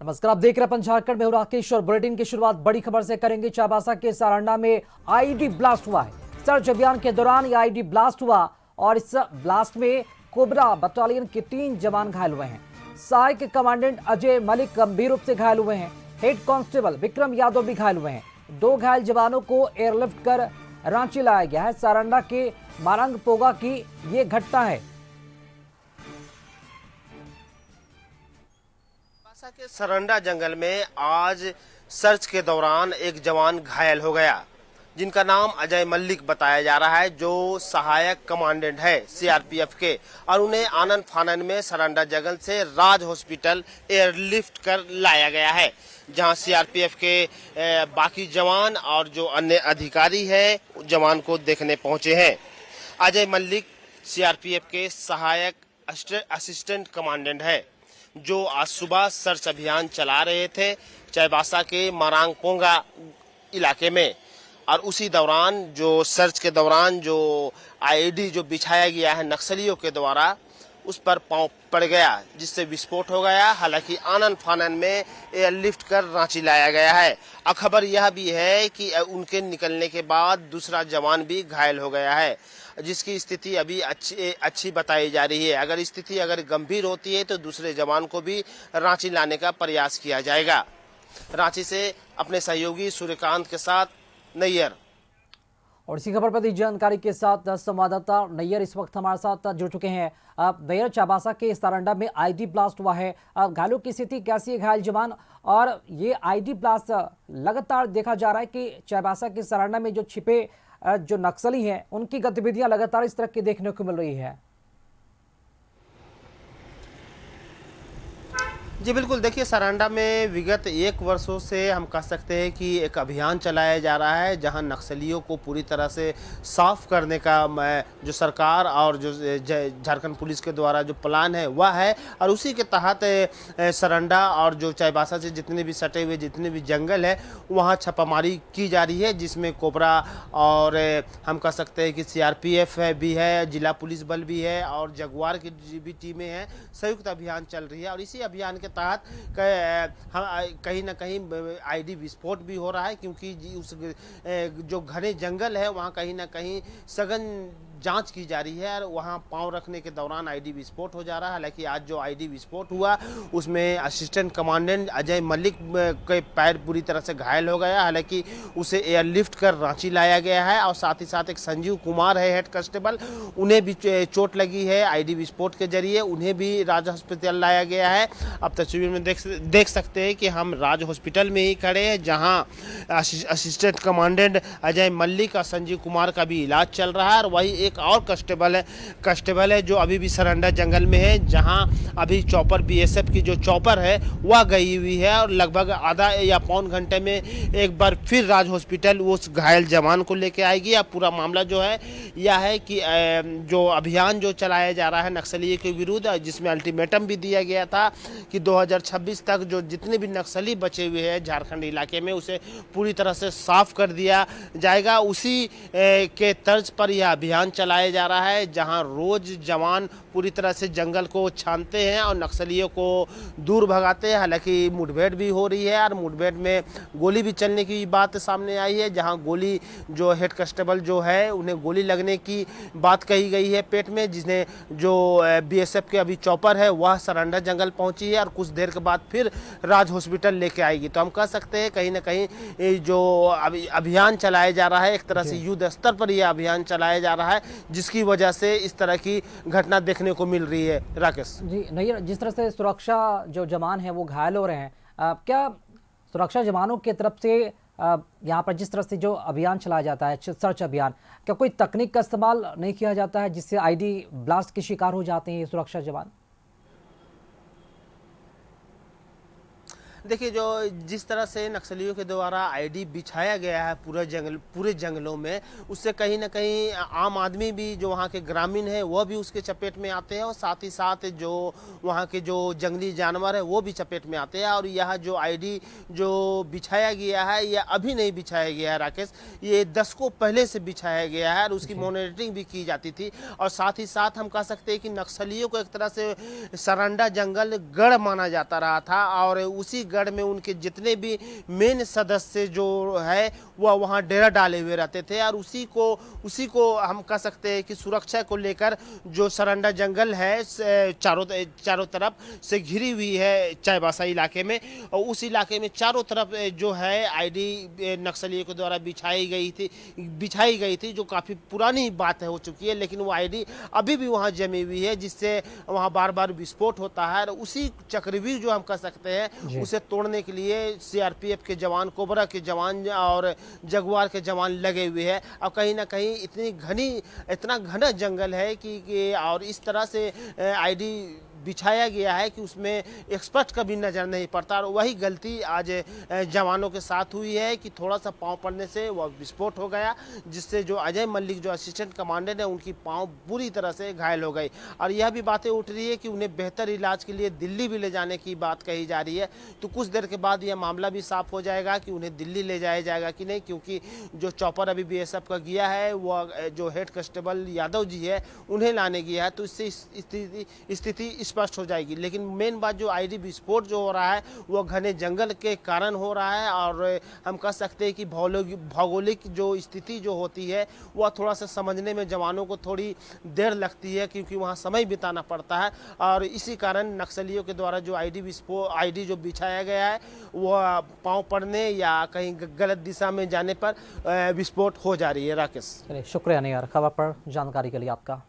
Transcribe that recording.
नमस्कार, आप देख रहे हैं अपन झारखंड में हूं राकेश और बुलेटिन की शुरुआत बड़ी खबर से करेंगे। चाईबासा के सारंडा में आईईडी ब्लास्ट हुआ है। सर्च अभियान के दौरान यह आईईडी ब्लास्ट हुआ और इस ब्लास्ट में कोबरा बटालियन के 3 जवान घायल हुए हैं। सहायक कमांडेंट अजय मलिक गंभीर रूप से घायल हुए हैं। हेड कांस्टेबल विक्रम यादव भी घायल हुए हैं। 2 घायल जवानों को एयरलिफ्ट कर रांची लाया गया है। सारंडा के मारंग पोगा की ये घटना है। के सरंडा जंगल में आज सर्च के दौरान एक जवान घायल हो गया, जिनका नाम अजय मलिक बताया जा रहा है, जो सहायक कमांडेंट है सीआरपीएफ के, और उन्हें आनन फानन में सरंडा जंगल से राज हॉस्पिटल एयरलिफ्ट कर लाया गया है, जहां सीआरपीएफ के बाकी जवान और जो अन्य अधिकारी हैं जवान को देखने पहुंचे हैं। अजय मलिक सीआरपीएफ के सहायक असिस्टेंट कमांडेंट है, जो आज सुबह सर्च अभियान चला रहे थे चाईबासा के मारांगपोंगा इलाके में, और उसी दौरान जो सर्च के दौरान जो आईईडी जो बिछाया गया है नक्सलियों के द्वारा, उस पर पांव पड़ गया, जिससे विस्फोट हो गया। हालांकि आनन फानन में एयरलिफ्ट कर रांची लाया गया है। और खबर यह भी है कि उनके निकलने के बाद दूसरा जवान भी घायल हो गया है, जिसकी स्थिति अभी अच्छी बताई जा रही है। अगर स्थिति गंभीर होती है तो दूसरे जवान को भी रांची लाने का प्रयास किया जाएगा। रांची से अपने सहयोगी सूर्यकांत के साथ नैयर। और इसी खबर पर दी जानकारी के साथ संवाददाता नैयर इस वक्त हमारे साथ जुड़ चुके हैं। नैयर, चाईबासा के सारंडा में आईडी ब्लास्ट हुआ है, घायलों की स्थिति कैसी है, घायल जवान? और ये आईडी ब्लास्ट लगातार देखा जा रहा है कि चाईबासा के सारंडा में जो छिपे जो नक्सली हैं उनकी गतिविधियां लगातार इस तरह की देखने को मिल रही है। जी बिल्कुल, देखिए सरंडा में विगत 1 वर्षों से हम कह सकते हैं कि एक अभियान चलाया जा रहा है, जहां नक्सलियों को पूरी तरह से साफ करने का जो सरकार और जो झारखंड पुलिस के द्वारा जो प्लान है वह है। और उसी के तहत सरंडा और जो चाईबासा से जितने भी सटे हुए जितने भी जंगल है वहां छापामारी की जा रही है, जिसमें कोबरा और हम कह सकते हैं कि सीआरपीएफ भी है, जिला पुलिस बल भी है और जगुआर की भी टीमें हैं। संयुक्त अभियान चल रही है और इसी अभियान के तहत कहीं ना कहीं आईडी विस्फोट भी हो रहा है, क्योंकि उस जो घने जंगल है वहाँ कहीं ना कहीं सघन जांच की जा रही है और वहाँ पांव रखने के दौरान आईडी विस्फोट हो जा रहा है। हालांकि आज जो आईडी विस्फोट हुआ उसमें असिस्टेंट कमांडेंट अजय मलिक के पैर पूरी तरह से घायल हो गया। हालांकि उसे एयरलिफ्ट कर रांची लाया गया है और साथ ही साथ एक संजीव कुमार है हेड कांस्टेबल, उन्हें भी चोट लगी है आईडी विस्फोट के जरिए, उन्हें भी राज हॉस्पिटल लाया गया है। अब तस्वीर में देख सकते हैं कि हम राज हॉस्पिटल में ही खड़े हैं, जहाँ असिस्टेंट कमांडेंट अजय मलिक और संजीव कुमार का भी इलाज चल रहा है। और वही एक और कांस्टेबल है जो अभी भी सरंडा जंगल में है, जहां अभी चॉपर बीएसएफ की जो चॉपर है वह गई हुई है और लगभग आधा या पौन घंटे में एक बार फिर राज हॉस्पिटल उस घायल जवान को लेकर आएगी। अब पूरा मामला जो है यह है कि जो अभियान जो चलाया जा रहा है नक्सलियों के विरुद्ध, जिसमें अल्टीमेटम भी दिया गया था कि 2026 तक जो जितने भी नक्सली बचे हुए हैं झारखंड इलाके में उसे पूरी तरह से साफ कर दिया जाएगा। उसी के तर्ज पर यह अभियान चलाया जा रहा है, जहां रोज जवान पूरी तरह से जंगल को छानते हैं और नक्सलियों को दूर भगाते हैं। हालांकि मुठभेड़ भी हो रही है और मुठभेड़ में गोली भी चलने की बात सामने आई है, जहां गोली जो हेड कांस्टेबल जो है उन्हें गोली लगने की बात कही गई है पेट में, जिसने जो बीएसएफ के अभी चॉपर है वह सरंडा जंगल पहुंची है और कुछ देर के बाद फिर राज हॉस्पिटल लेके आएगी। तो हम कह सकते हैं कहीं ना कहीं जो अभियान चलाया जा रहा है एक तरह से युद्ध स्तर पर यह अभियान चलाया जा रहा है, जिसकी वजह से इस तरह की घटना देखने को मिल रही है। राकेश जी नहीं, जिस तरह से सुरक्षा जो जवान हैं वो घायल हो रहे हैं, क्या सुरक्षा जवानों की तरफ से यहाँ पर जिस तरह से जो अभियान चलाया जाता है सर्च अभियान, क्या कोई तकनीक का इस्तेमाल नहीं किया जाता है जिससे आईडी ब्लास्ट के शिकार हो जाते हैं ये सुरक्षा जवान? देखिए, जो जिस तरह से नक्सलियों के द्वारा आईडी बिछाया गया है पूरे जंगलों में, उससे कहीं ना कहीं आम आदमी भी जो वहाँ के ग्रामीण है वह भी उसके चपेट में आते हैं और साथ ही साथ जो वहाँ के जो जंगली जानवर है वो भी चपेट में आते हैं। और यह जो आईडी जो बिछाया गया है यह अभी नहीं बिछाया गया है राकेश, ये दशकों पहले से बिछाया गया है और उसकी मॉनिटरिंग भी की जाती थी। और साथ ही साथ हम कह सकते हैं कि नक्सलियों को एक तरह से सरंडा जंगल गढ़ माना जाता रहा था और उसी गढ़ में उनके जितने भी मेन सदस्य जो है वह वहाँ डेरा डाले हुए रहते थे और उसी को हम कह सकते हैं कि सुरक्षा को लेकर जो सरंडा जंगल है चारों तरफ से घिरी हुई है चाईबासा इलाके में, और उस इलाके में चारों तरफ जो है आईडी नक्सलियों के द्वारा बिछाई गई थी जो काफ़ी पुरानी बात हो चुकी है, लेकिन वो आईडी अभी भी वहाँ जमी हुई है जिससे वहाँ बार बार विस्फोट होता है। और उसी चक्रव्यूह जो हम कह सकते हैं उसे तोड़ने के लिए सीआरपीएफ के जवान, कोबरा के जवान और जगुआर के जवान लगे हुए हैं। और कहीं ना कहीं इतना घना जंगल है कि और इस तरह से आईडी बिछाया गया है कि उसमें एक्सपर्ट कभी नज़र नहीं पड़ता। और वही गलती आज जवानों के साथ हुई है कि थोड़ा सा पाँव पड़ने से वह विस्फोट हो गया, जिससे जो अजय मलिक जो असिस्टेंट कमांडेंट है उनकी पाँव बुरी तरह से घायल हो गई। और यह भी बातें उठ रही है कि उन्हें बेहतर इलाज के लिए दिल्ली भी ले जाने की बात कही जा रही है। तो कुछ देर के बाद यह मामला भी साफ हो जाएगा कि उन्हें दिल्ली ले जाया जाएगा कि नहीं, क्योंकि जो चॉपर अभी बीएसएफ का गया है वह जो हेड कांस्टेबल यादव जी है उन्हें लाने गया है, तो इससे स्थिति स्पष्ट हो जाएगी। लेकिन मेन बात जो आईडी विस्फोट जो हो रहा है वो घने जंगल के कारण हो रहा है। और हम कह सकते हैं कि भौगोलिक जो स्थिति जो होती है वह थोड़ा सा समझने में जवानों को थोड़ी देर लगती है, क्योंकि वहाँ समय बिताना पड़ता है। और इसी कारण नक्सलियों के द्वारा जो आईडी जो बिछाया गया है वह पाँव पड़ने या कहीं गलत दिशा में जाने पर विस्फोट हो जा रही है। राकेश, चलिए शुक्रिया नियर, खबर पर जानकारी के लिए आपका।